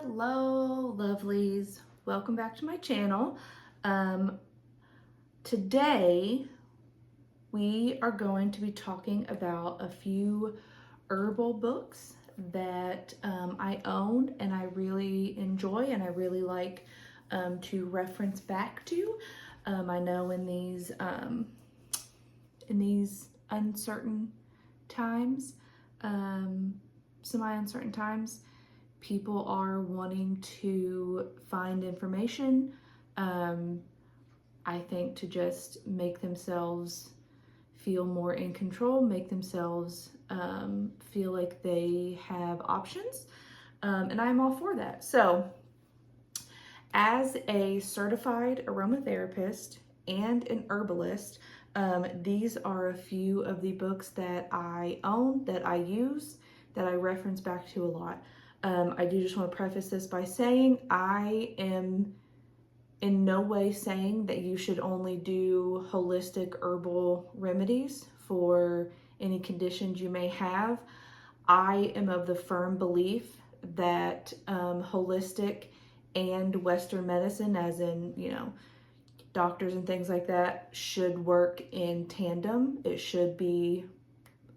Hello, lovelies. Welcome back to my channel. Today, we are going to be talking about a few herbal books that I own and I really enjoy and I really like to reference back to. I know in these uncertain times, semi-uncertain times, people are wanting to find information, I think to just make themselves feel more in control, make themselves feel like they have options, and I'm all for that. So, as a certified aromatherapist and an herbalist, these are a few of the books that I own, that I use, that I reference back to a lot. I do just want to preface this by saying I am in no way saying that you should only do holistic herbal remedies for any conditions you may have. I am of the firm belief that holistic and Western medicine, as in, doctors and things like that, should work in tandem. It should be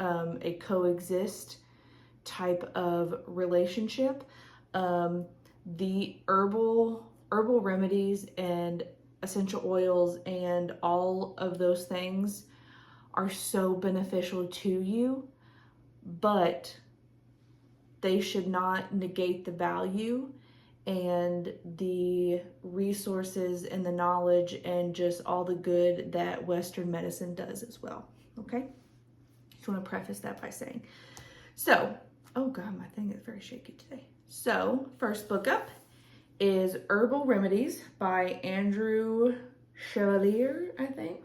a coexist type of relationship. The herbal remedies and essential oils and all of those things are so beneficial to you, but they should not negate the value and the resources and the knowledge and just all the good that Western medicine does as well. Okay? Just want to preface that by saying. So, oh God, my thing is very shaky today. So, first book up is Herbal Remedies by Andrew Chevallier, I think.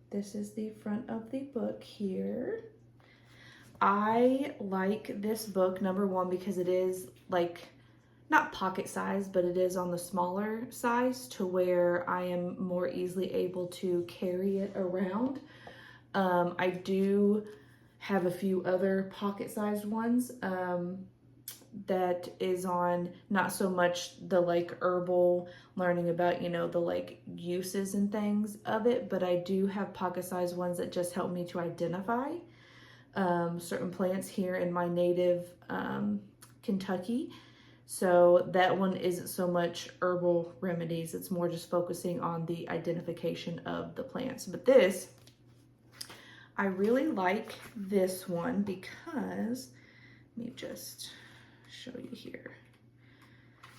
This is the front of the book here. I like this book, number one, because it is like, not pocket size, but it is on the smaller size to where I am more easily able to carry it around. I do have a few other pocket-sized ones that is on not so much the like herbal learning about, the like uses and things of it, but I do have pocket-sized ones that just help me to identify certain plants here in my native Kentucky. So that one isn't so much herbal remedies, it's more just focusing on the identification of the plants. But this, I really like this one because, let me just show you here.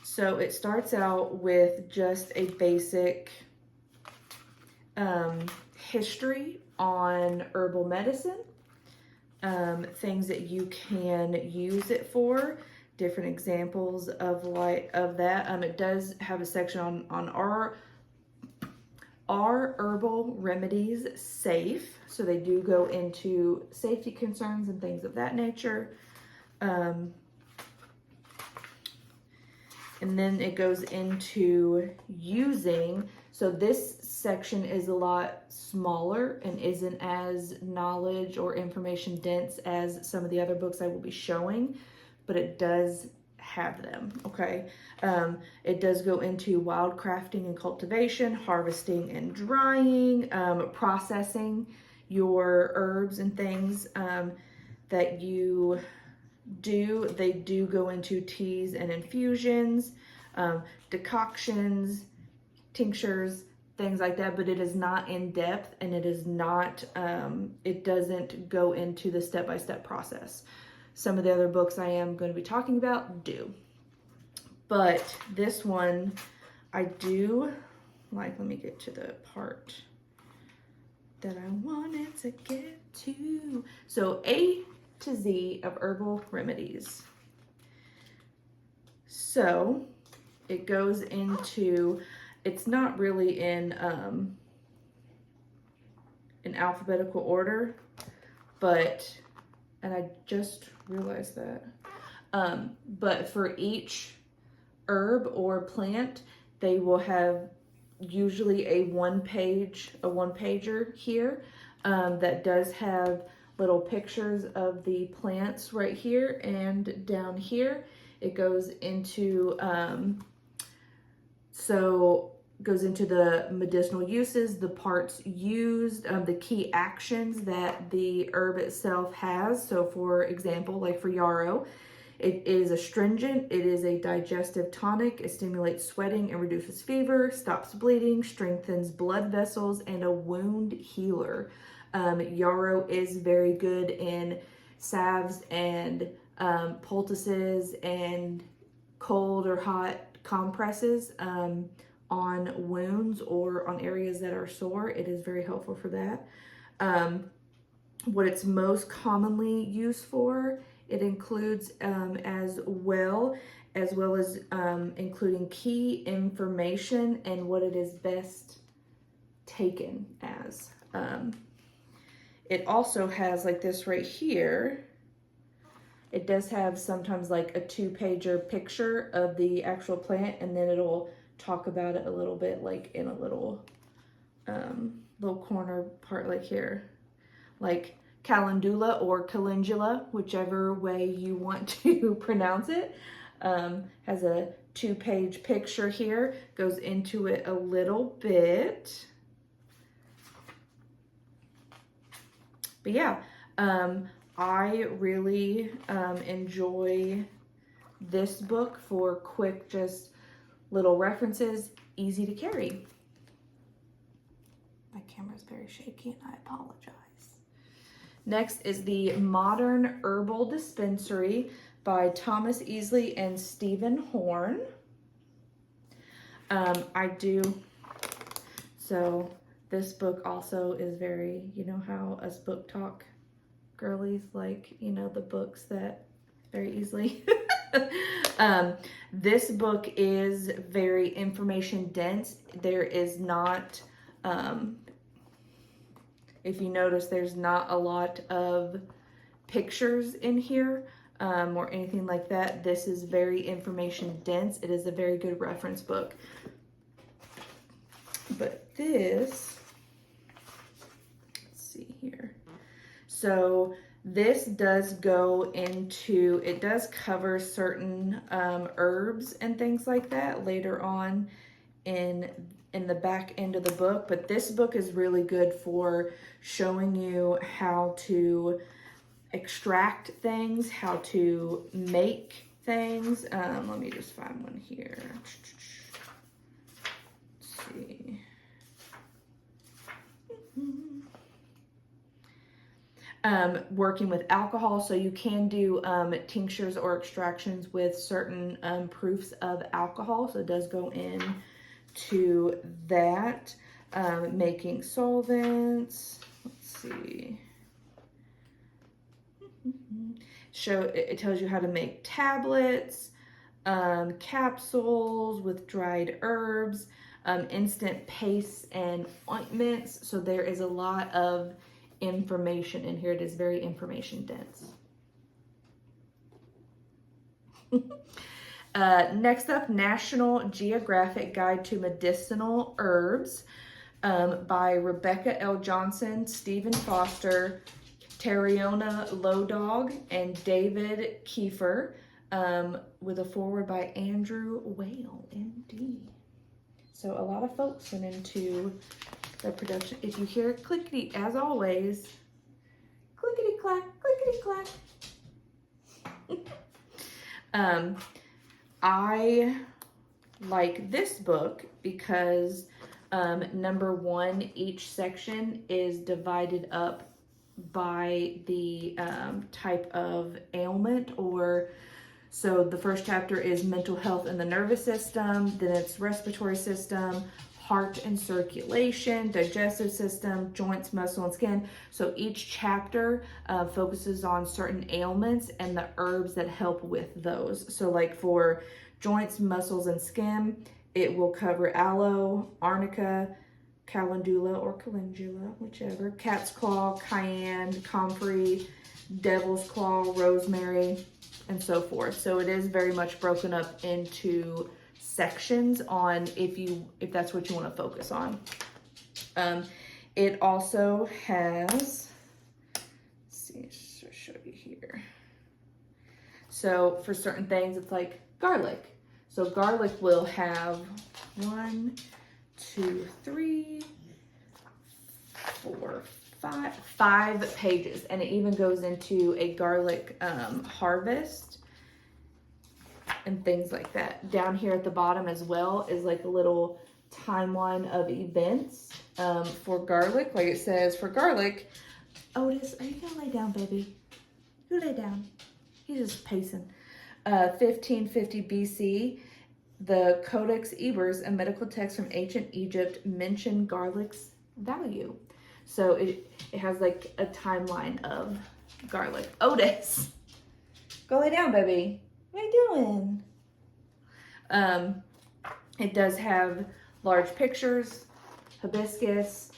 So it starts out with just a basic history on herbal medicine, things that you can use it for, different examples of that. It does have a section on Are herbal remedies safe? So they do go into safety concerns and things of that nature. And then it goes into using. So this section is a lot smaller and isn't as knowledge or information dense as some of the other books I will be showing, but it does have them, okay? It does go into wild crafting and cultivation, harvesting and drying, processing your herbs and things that you do. They do go into teas and infusions, decoctions, tinctures, things like that, but it is not in depth and it is not, it doesn't go into the step-by-step process. Some of the other books I am going to be talking about do. But this one, I do like, let me get to the part that I wanted to get to. So A to Z of herbal remedies. So it goes into, it's not really in alphabetical order, but, and I just realized that, but for each herb or plant, they will have usually a one-pager here that does have little pictures of the plants right here and down here. It goes into goes into the medicinal uses, the parts used, the key actions that the herb itself has. So for example, like for yarrow, it is astringent, it is a digestive tonic, it stimulates sweating and reduces fever, stops bleeding, strengthens blood vessels, and a wound healer. Yarrow is very good in salves and poultices and cold or hot compresses on wounds or on areas that are sore. It is very helpful for that. What it's most commonly used for, it includes as well as including key information and what it is best taken as. It also has like this right here. It does have sometimes like a 2-pager picture of the actual plant, and then it'll talk about it a little bit, like in a little corner part, like here, like calendula or calendula, whichever way you want to pronounce it. Has a 2-page picture here, goes into it a little bit. But yeah, I really enjoy this book for quick, just little references, easy to carry. My camera's very shaky and I apologize. Next is the Modern Herbal Dispensary by Thomas Easley and Stephen Horne. So this book also is very, you know how us book talk girlies like, you know, the books that very easily. This book is very information dense. There is not, if you notice, there's not a lot of pictures in here or anything like that. This is very information dense. It is a very good reference book. But this, let's see here. So this does go into, it does cover certain herbs and things like that later on in the back end of the book. But this book is really good for showing you how to extract things, how to make things. Let me just find one here. Let's see. Working with alcohol, so you can do tinctures or extractions with certain proofs of alcohol, so it does go in to that. Making solvents, let's see, it tells you how to make tablets, capsules with dried herbs, instant pastes and ointments. So there is a lot of information in here. It is very information dense. Next up, National Geographic Guide to Medicinal Herbs by Rebecca L. Johnson, Stephen Foster, Tieraona Lowdog, and David Kiefer, with a foreword by Andrew Whale, MD. So a lot of folks went into the production. If you hear clickety, as always, clickety clack, clickety clack. I like this book because number one, each section is divided up by the type of ailment, or so the first chapter is mental health and the nervous system, then it's respiratory system, heart and circulation, digestive system, joints, muscle, and skin. So each chapter focuses on certain ailments and the herbs that help with those. So like for joints, muscles, and skin, it will cover aloe, arnica, calendula or calendula, whichever, cat's claw, cayenne, comfrey, devil's claw, rosemary, and so forth. So it is very much broken up into sections on if that's what you want to focus on. It also has, let's see, show you here. So for certain things, it's like garlic. So garlic will have 1, 2, 3, 4, 5 pages, and it even goes into a garlic harvest and things like that. Down here at the bottom as well is like a little timeline of events for garlic. Like it says for garlic, Otis, are you gonna lay down, baby? You lay down. He's just pacing. 1550 BC, the Codex Ebers, a medical text from ancient Egypt, mentioned garlic's value. So it has like a timeline of garlic. Otis, go lay down, baby. What are you doing? It does have large pictures, hibiscus.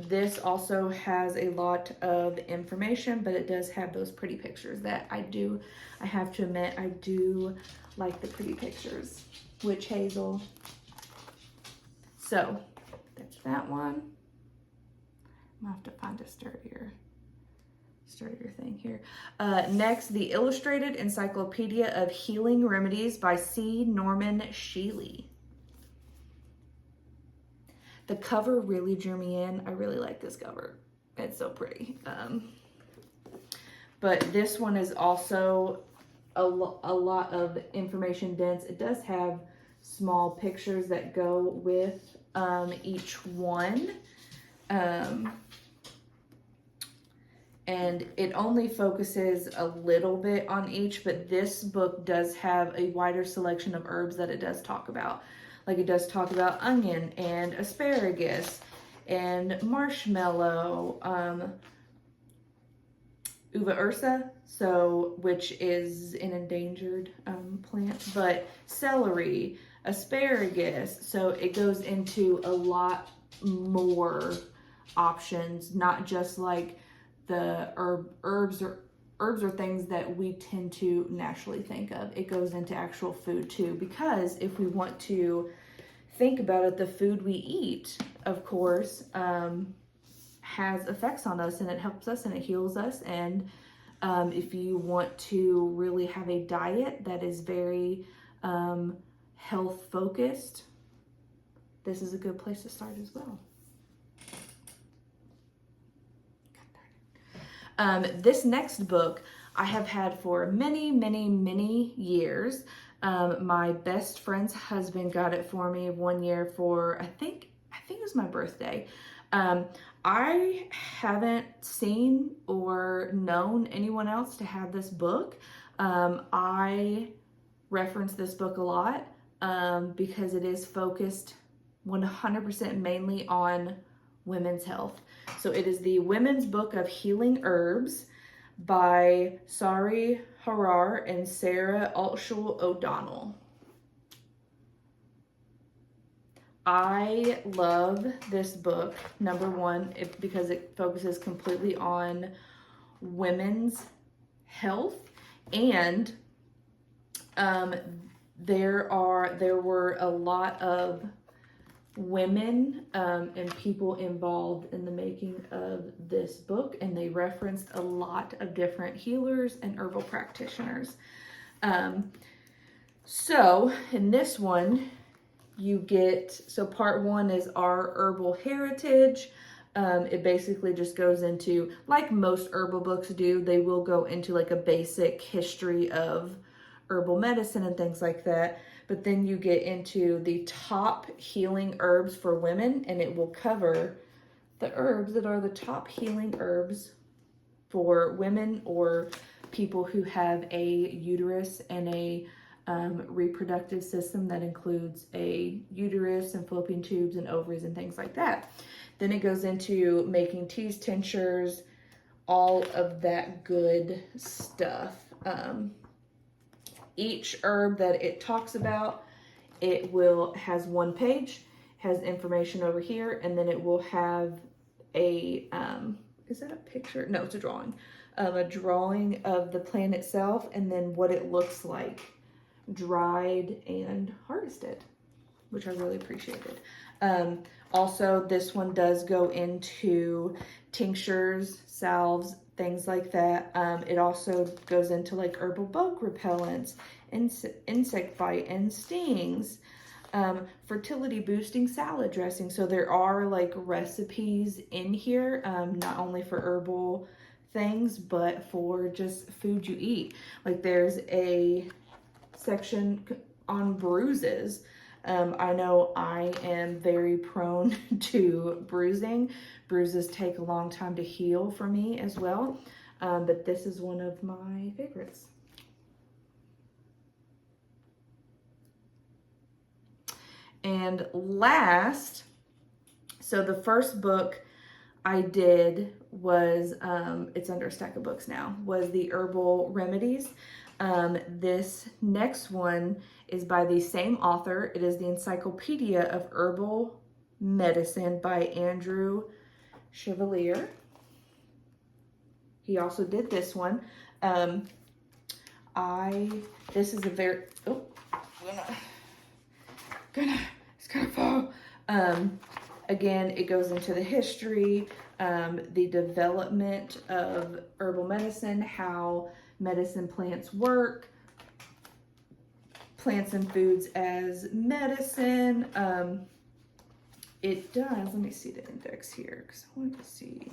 This also has a lot of information, but it does have those pretty pictures that I have to admit, I do like the pretty pictures. Witch hazel. So that's that one. I'm gonna have to find a sturdier thing here. Next, the Illustrated Encyclopedia of Healing Remedies by C. Norman Shealy. The cover really drew me in. I really like this cover. It's so pretty. But this one is also a lot of information dense. It does have small pictures that go with each one. And it only focuses a little bit on each, but this book does have a wider selection of herbs that it does talk about. Like it does talk about onion and asparagus and marshmallow, uva ursa, which is an endangered plant, but celery, asparagus. So it goes into a lot more options, not just like the herbs are things that we tend to naturally think of. It goes into actual food too, because if we want to think about it, the food we eat, of course, has effects on us, and it helps us and it heals us. And if you want to really have a diet that is very health focused, this is a good place to start as well. This next book I have had for many, many, many years. My best friend's husband got it for me one year for, I think it was my birthday. I haven't seen or known anyone else to have this book. I reference this book a lot because it is focused 100% mainly on women's health. So it is the Women's Book of Healing Herbs by Sari, Harrar, and Sara Altshul O'Donnell. I love this book, number one, because it focuses completely on women's health, and there were a lot of women and people involved in the making of this book, and they referenced a lot of different healers and herbal practitioners. So in this one, so part one is our herbal heritage. It basically just goes into, like most herbal books do, they will go into like a basic history of herbal medicine and things like that. But then you get into the top healing herbs for women, and it will cover the herbs that are the top healing herbs for women or people who have a uterus and a reproductive system that includes a uterus and fallopian tubes and ovaries and things like that. Then it goes into making teas, tinctures, all of that good stuff. Each herb that it talks about, has one page, has information over here, and then it will have a, is that a picture? No, it's a drawing. A drawing of the plant itself, and then what it looks like dried and harvested, which I really appreciated. Also, this one does go into tinctures, salves, things like that. It also goes into like herbal bug repellents, insect bite and stings, fertility boosting salad dressing. So there are like recipes in here, not only for herbal things, but for just food you eat. Like there's a section on bruises. I know I am very prone to bruising. Bruises take a long time to heal for me as well. But this is one of my favorites. And last, so the first book I did was, it's under a stack of books now, was the Herbal Remedies. This next one is by the same author. It is the Encyclopedia of Herbal Medicine by Andrew Chevallier. He also did this one. This is a very, it's gonna fall. Again, it goes into the history, the development of herbal medicine, how medicine plants work, plants and foods as medicine. It does, let me see the index here because I want to see.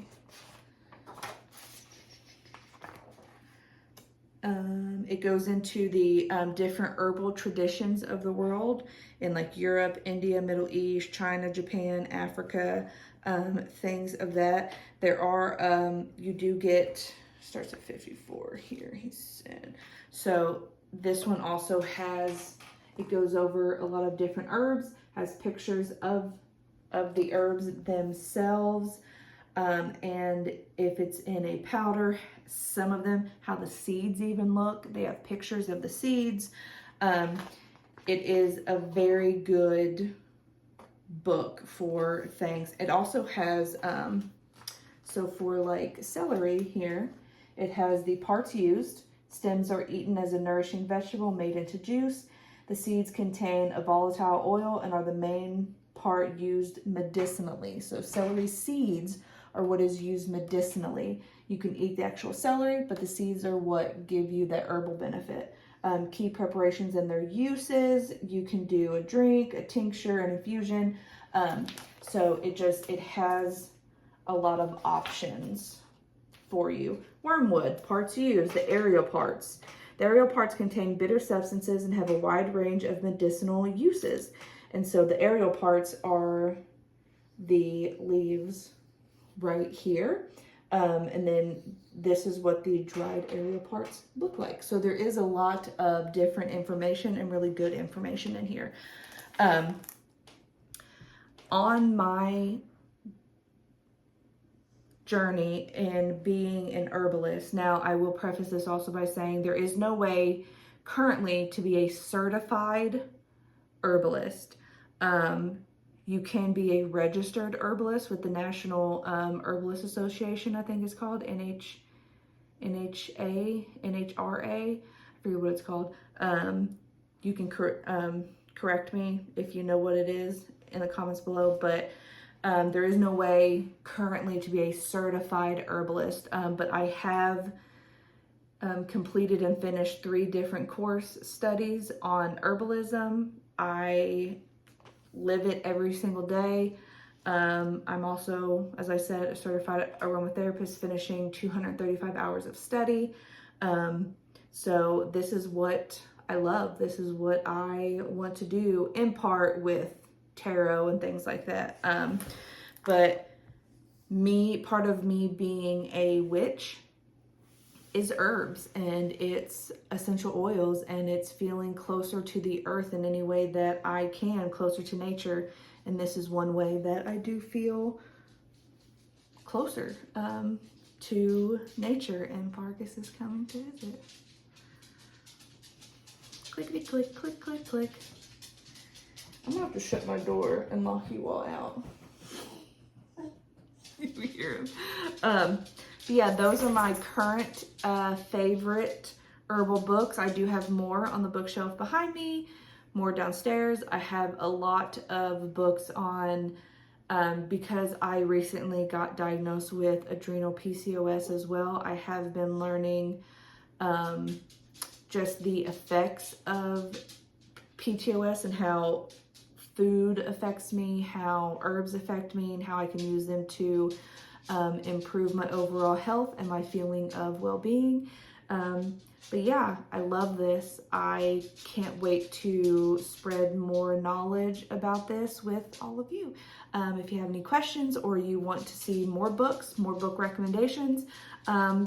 It goes into the different herbal traditions of the world in like Europe, India, Middle East, China, Japan, Africa, things of that. There are, you do get, starts at 54 here, he said. So this one also has, it goes over a lot of different herbs, has pictures of the herbs themselves. And if it's in a powder, some of them, how the seeds even look. They have pictures of the seeds. It is a very good book for things. It also has, so for like celery here, it has the parts used. Stems are eaten as a nourishing vegetable made into juice. The seeds contain a volatile oil and are the main part used medicinally. So celery seeds are what is used medicinally. You can eat the actual celery, but the seeds are what give you that herbal benefit. Key preparations and their uses. You can do a drink, a tincture, an infusion. So it has a lot of options for you. Wormwood, parts used, the aerial parts. The aerial parts contain bitter substances and have a wide range of medicinal uses. And so the aerial parts are the leaves right here. And then this is what the dried aerial parts look like. So there is a lot of different information and really good information in here. On my journey in being an herbalist, now I will preface this also by saying there is no way currently to be a certified herbalist. You can be a registered herbalist with the National Herbalist Association, I think it's called, NHRA, I forget what it's called. You can correct me if you know what it is in the comments below, but there is no way currently to be a certified herbalist, but I have completed and finished 3 different course studies on herbalism. I live it every single day. I'm also, as I said, a certified aromatherapist, finishing 235 hours of study. So this is what I love. This is what I want to do, in part with tarot and things like that. But part of me being a witch is herbs, and it's essential oils, and it's feeling closer to the earth in any way that I can, closer to nature. And this is one way that I do feel closer to nature. And Vargas is coming to visit. Clickety click, click, click, click. I'm gonna have to shut my door and lock you all out. You hear him. Yeah, those are my current favorite herbal books. I do have more on the bookshelf behind me, more downstairs. I have a lot of books on Because I recently got diagnosed with adrenal PCOS as well, I have been learning just the effects of PCOS and how food affects me, how herbs affect me, and how I can use them to improve my overall health and my feeling of well-being. But yeah, I love this. I can't wait to spread more knowledge about this with all of you. If you have any questions or you want to see more books, more book recommendations,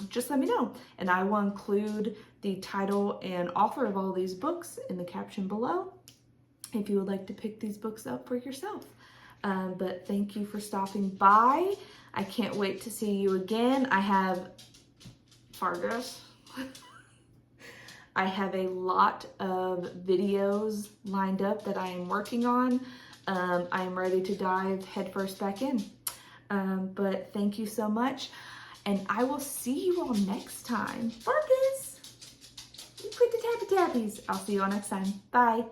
just let me know. And I will include the title and author of all these books in the caption below if you would like to pick these books up for yourself. But thank you for stopping by. I can't wait to see you again. I have Fargus. I have a lot of videos lined up that I am working on. I am ready to dive headfirst back in. But thank you so much, and I will see you all next time. Fargus, you quit the tappy tappies. I'll see you all next time. Bye.